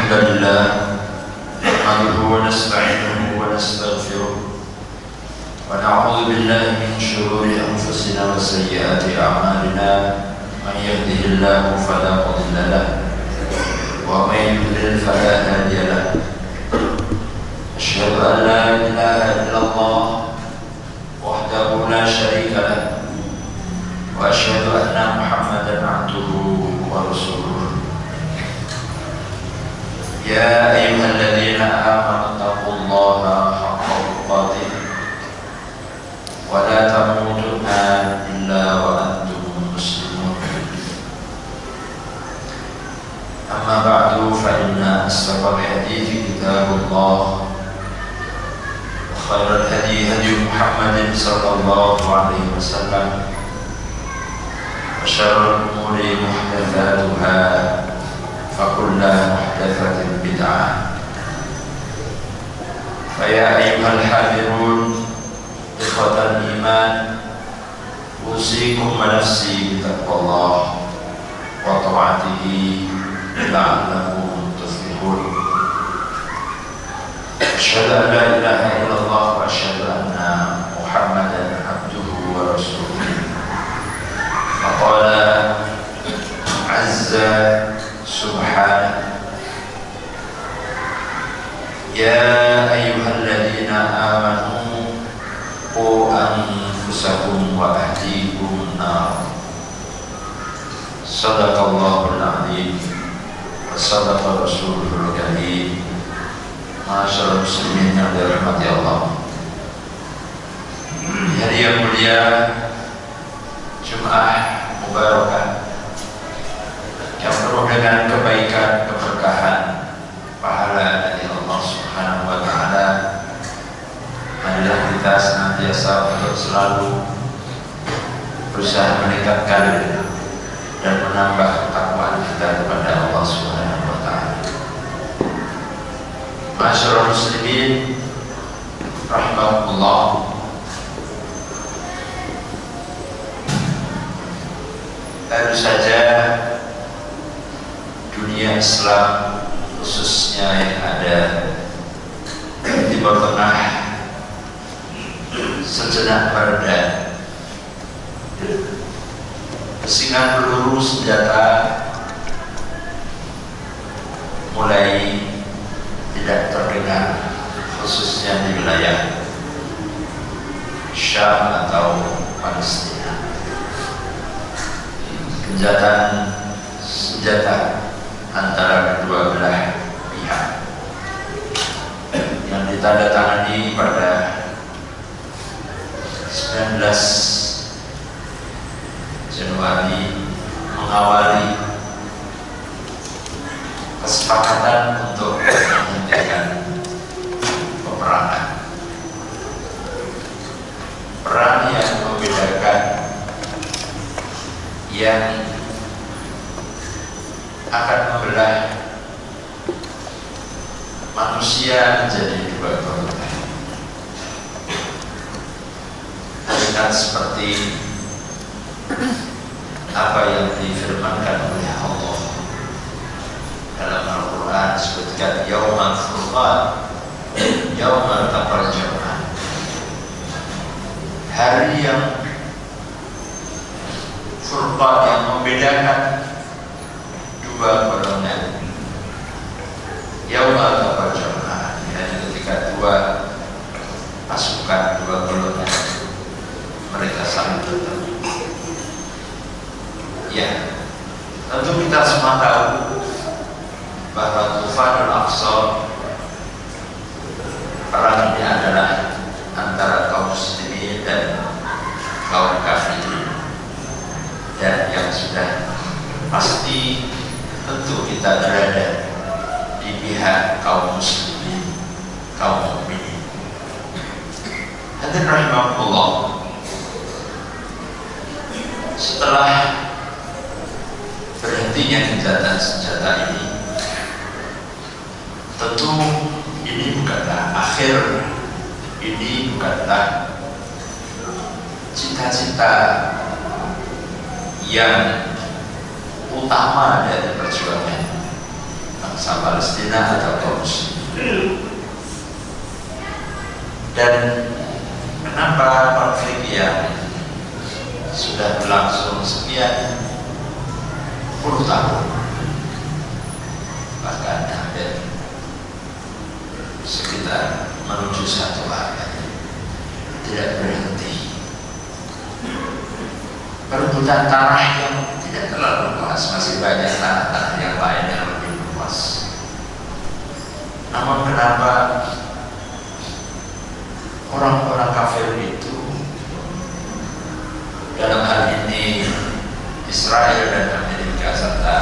الحمد لله نحمده ونستعينه ونستغفره ونعوذ بالله من شرور أنفسنا وسيئات أعمالنا من يهده الله فلا مضل له ومن يضلل فلا هادي له أشهد أن لا إله إلا الله وحده لا شريك له وأشهد أن محمدا عبده ورسوله يا أيها الذين آمنوا اتقوا الله حق تقاته ولا تموتن إلا وأنتم مسلمون أما بعد فإن أصدق الحديث كتاب الله وخير الهدي هدي محمد صلى الله عليه وسلم وشر الأمور محدثاتها فكل محدثة بدعة فيا أيها الحاضرون إخوة الإيمان أوصيكم ونفسي بتقوى الله وطاعته لعلكم تفلحون أشهد أن لا إله إلا الله وأشهد أن محمدا عبده ورسوله فقال عز سبحانه يا أيها الذين آمنوا قوا أنفسكم وأهليكم نارا صدق الله العظيم وصدق رسوله الكريم Masyaallah muslimin yang dirahmati Allah. Di hari yang mulia Jum'ah Mubarakah yang penuh dengan kebaikan, keberkahan, pahala dari Allah Subhanahu wa taala. Marilah kita senantiasa untuk selalu berusaha meningkatkan dan menambah ketakwaan kita kepada Allah Subhanahu wa taala. Masyaallah muslimin rahimakumullah. Baru saja dunia Islam khususnya yang ada di Timur Tengah sejenak mereda. Pesingan peluru senjata mulai tidak terdengar, khususnya di wilayah Syam atau Palestina. Genjatan senjata antara kedua belah pihak yang ditandatangani pada 19 Januari mengawali kesepakatan untuk menghentikan peperangan. Perang yang membedakan, yang akan membelah manusia menjadi dua golongan. Bukan seperti apa yang difirmankan oleh Allah dalam Al-Quran sebutkan Yaumal Furqan, Yaumal Taqal Jam'an, hari yang Furqan, yang membedakan dua golongan. Yaumal Taqal Jam'an, ketika dua pasukan, dua golongan mereka saling bertemu. Ya, tentu kita semua tahu bahwa Tufanul Aqsa, perang ini adalah antara kaum muslimin dan kaum kafirin, dan yang sudah pasti tentu kita berada di pihak kaum muslimin, kaum mukminin. Hadirin rahimakumullah, setelah berhentinya genjatan senjata ini, tentu ini bukanlah akhir, ini bukanlah cita-cita yang utama dari perjuangan. bangsa Palestina atau kaum Muslim. Dan kenapa konflik yang sudah berlangsung sekian puluh tahun, bahkan hampir sekitar menuju satu abad, tidak berhenti. Perebutan tanah yang tidak terlalu luas, masih banyak tanah-tanah yang lain yang lebih luas. Namun kenapa orang-orang kafir itu, dalam hal ini Israel dan Amerika serta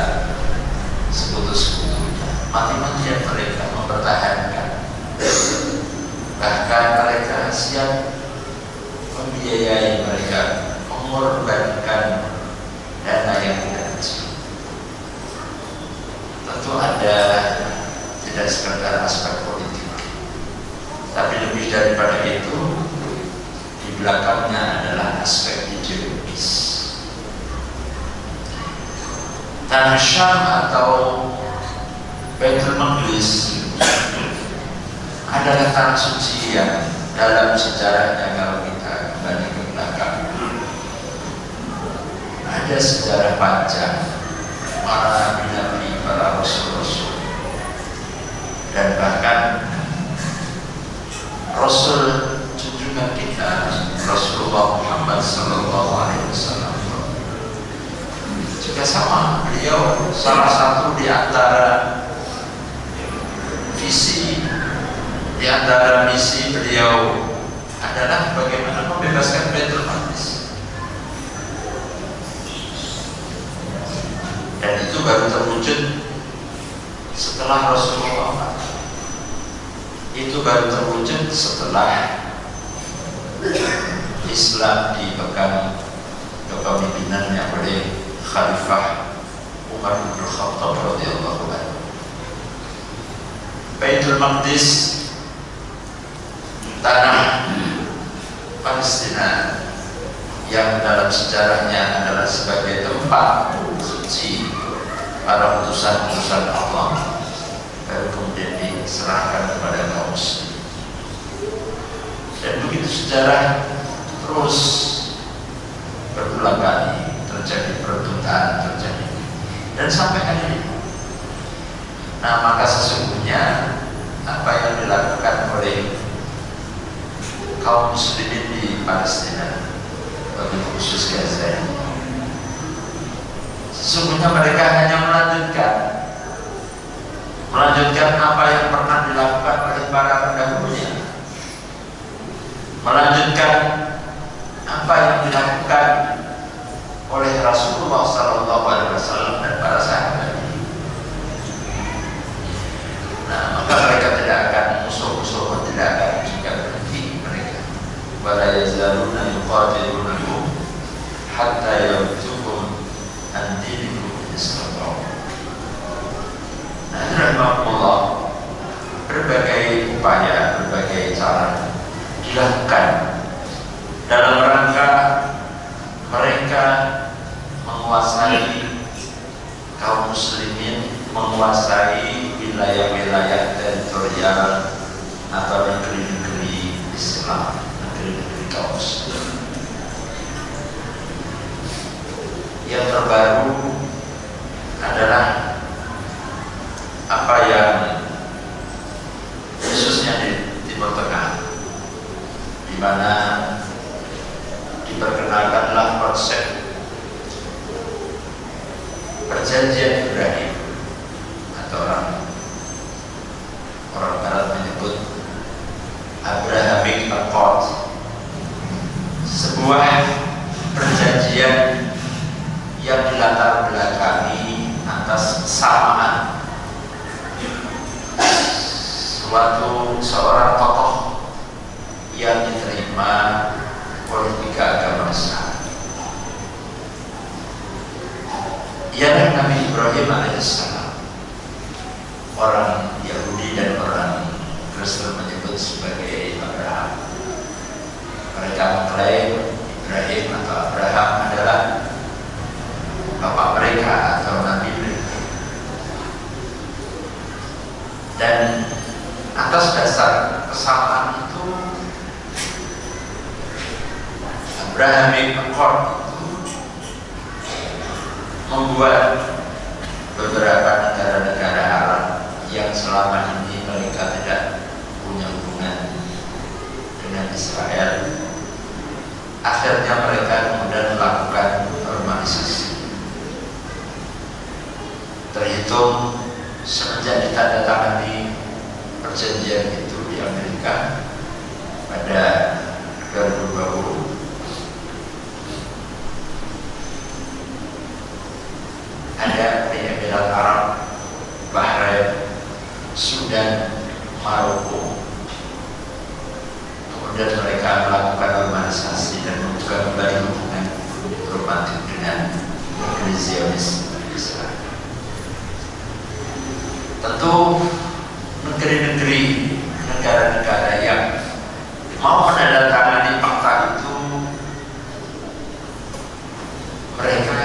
sekutu-sekutunya, mati-matian mereka mempertahankan, bahkan mereka siap membiayai mereka, mengorbankan dana yang tidak kecil. Tentu ada tidak sekedar aspek politik, tapi lebih daripada itu, di belakangnya adalah aspek ideologis. Tanah Syam atau Baitul Maqdis adalah tanah suci yang dalam sejarahnya, kalau kita kembali ke belakang, ada sejarah panjang para nabi-nabi, para rasul-rasul, dan bahkan Rasul junjungan kita Rasulullah Muhammad SAW juga sama. Beliau salah satu di antara visi, di antara misi beliau adalah bagaimana membebaskan Baitul Maqdis. Dan itu baru terwujud setelah Rasulullah mati. Itu baru terwujud setelah Islam dipegang kepemimpinannya oleh Khalifah Umar bin Khattab radhiyallahu anhu. Baitul Maqdis, tanah Palestina yang dalam sejarahnya adalah sebagai tempat suci para utusan-utusan Allah, baru kemudian diserahkan kepada kaum Muslim. Dan begitu sejarah terus berulang kali terjadi perebutan, terjadi, dan sampai hari ini. Nah, maka sesungguhnya apa yang dilakukan oleh kaum muslimin di Palestina, bagi khusus Gaza, sesungguhnya mereka hanya melanjutkan apa yang pernah dilakukan oleh para pendahulunya, melanjutkan apa yang dilakukan oleh Rasulullah SAW dan para sahabat. Nah, maka mereka tidak akan musuh-musuh, tidak akan juga berhenti mereka. Wala yazaluna yuqatilunakum hatta yaruddukum an dinikum in istata'u. Nah, rahimahullah, berbagai upaya, berbagai cara dilakukan dalam rangka mereka menguasai kaum muslimin, menguasai wilayah-wilayah teritorial atau negeri-negeri Islam, negeri-negeri kaum muslim. Yang terbaru adalah apa yang khususnya di Timur Tengah, di mana diperkenalkanlah konsep perjanjian Ibrahim, atau orang Barat menyebut Abrahamic Accord, sebuah perjanjian yang dilatar belakangi atas kesamaan seorang tokoh yang diterima oleh tiga agama besar, ialah Nabi Ibrahim alaihissalam. Orang Yahudi dan orang Kristen menyebut sebagai Abraham. Mereka mengklaim Ibrahim atau Abraham adalah bapak mereka atau nabi mereka. Dan atas dasar kesamaan itu, Abrahamic Accord itu membuat beberapa negara-negara Arab yang selama ini mereka tidak punya hubungan dengan Israel, akhirnya mereka kemudian melakukan normalisasi. Terhitung semenjak ditandatangani perjanjian itu di Amerika pada 2020, ada di Emirat Arab, Bahrain, Sudan, Maroko. Kemudian mereka melakukan normalisasi dan membuka kembali hubungan diplomatik dengan negeri Zionis Israel. Tentu negeri-negeri, negara-negara yang mau menandatangani fakta itu, mereka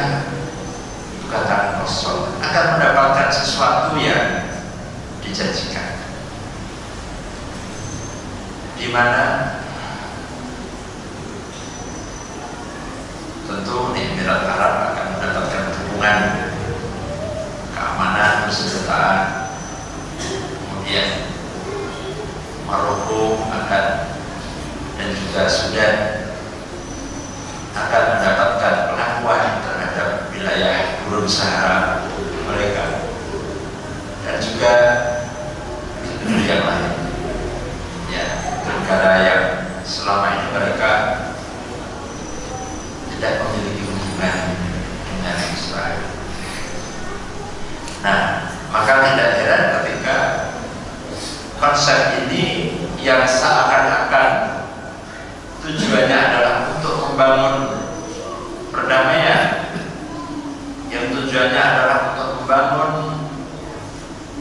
bukan tangan kosong, akan mendapatkan sesuatu yang dijanjikan, di mana tentu di Emirat Arab akan mendapatkan dukungan keamanan, kesejahteraan. Kemudian Maroko akan, dan juga Sudan akan mendapatkan pengakuan terhadap wilayah Gurun Sahara mereka, dan juga negeri yang lain, ya, negara yang selama ini mereka tidak memiliki hubungan dengan Israel. Nah, maka tidak heran ketika konsep ini yang seakan-akan tujuannya adalah untuk membangun perdamaian, yang tujuannya adalah untuk membangun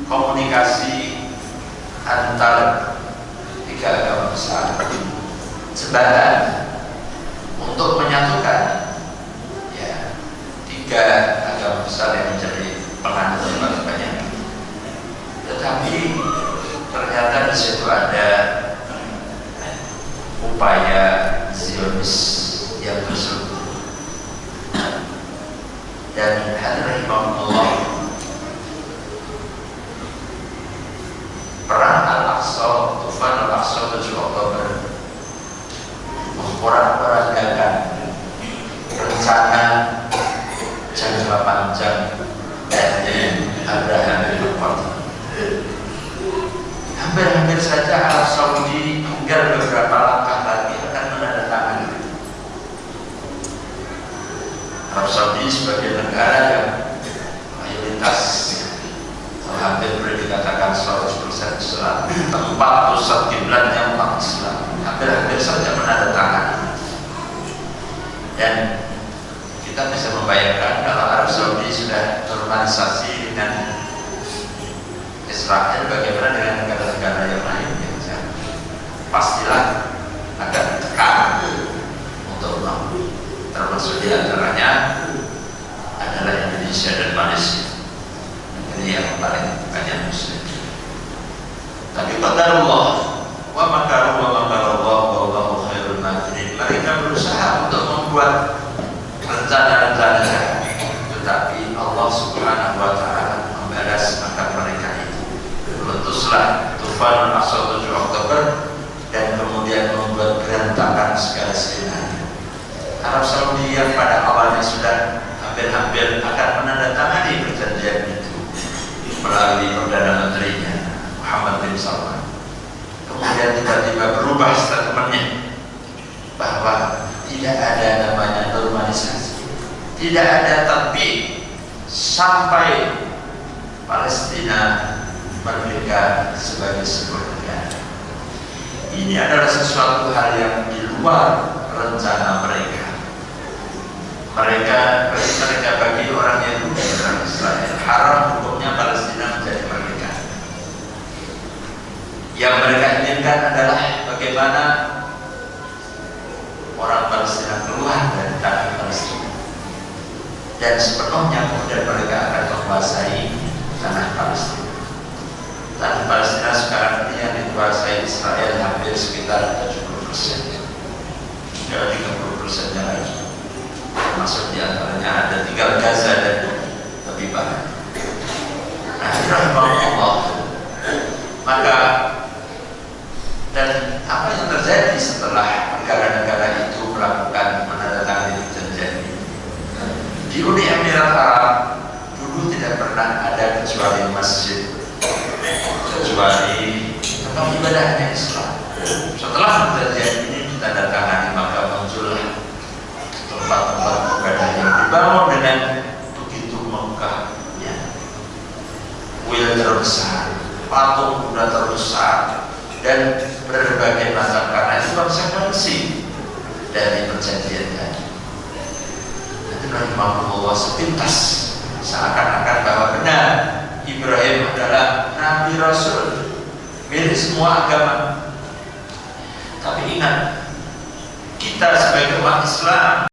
komunikasi antar tiga agama besar, jembatan untuk menyatukan, ya, tiga agama besar yang menjadi penganut yang banyak. Tetapi ternyata di situ ada upaya Zionis yang tersebut. Dan hadirin rahimahullah, perang Al-Aqsa, Tufan Al-Aqsa 7 Oktober memporak-porandakan rencana jangka panjang dari Abrahamic Accord. Hampir-hampir saja Arab Saudi tinggal beberapa langkah lagi akan menandatangani. Arab Saudi sebagai negara yang mayoritas hampir boleh dikatakan 100% Islam, tempat pusat kiblatnya umat Islam, hampir-hampir saja menandatangani. Dan kita bisa membayangkan kalau Arab Saudi sudah normalisasi dengan Israel, bagaimana dengan negara-negara yang lain, ya, pastilah akan ditekan untuk mau, termasuk diantaranya adalah Indonesia dan Malaysia, negeri yang paling banyak Muslim. Tapi qadarullah wa makarullah wallahu khairul makirin. Mereka berusaha untuk membuat rencana-rencana jahat, tetapi Allah Subhanahu wa Ta'ala membalas maka mereka itu. Letuslah Tufan Al-Aqsa 7 Oktober dan kemudian membuat berantakan segala skenario. Arab Saudi yang pada awalnya sudah hampir-hampir akan menandatangani perjanjian itu melalui Perdana Menterinya Muhammad bin Salman, kemudian tiba-tiba berubah statementnya bahwa tidak ada namanya normalisasi, tidak ada tatbik sampai Palestina merdeka sebagai sebuah negara. Ini adalah sesuatu hal yang di luar rencana mereka. Mereka bagi orang Yahudi dan Israel haram hukumnya Palestina menjadi merdeka. Yang mereka inginkan adalah bagaimana orang Palestina keluar dari tanah Palestina dan sepenuhnya kemudian mereka akan menguasai tanah Palestina. Tanah Palestina menguasai Israel hampir sekitar 70%, ya 30% lagi, termasuk diantaranya ada tinggal Gaza dan lebih banyak. Nah, rahimahullah. Maka dan apa yang terjadi setelah negara-negara itu melakukan menandatangani perjanjian ini? Di Uni Emirat Arab dulu tidak pernah ada kecuali masjid, kecuali tempat ibadahnya Islam. Setelah perjanjian ini ditandatangani, maka muncullah tempat-tempat ibadah yang dibangun dengan begitu megahnya, kuil terbesar, patung Buddha terbesar, dan berbagai macam, karena itu konsekuensi dari perjanjian tadi. Nanti rahimahullah sepintas seakan-akan bahwa benar Ibrahim adalah Nabi Rasul milik semua agama. Tapi ingat, kita sebagai umat Islam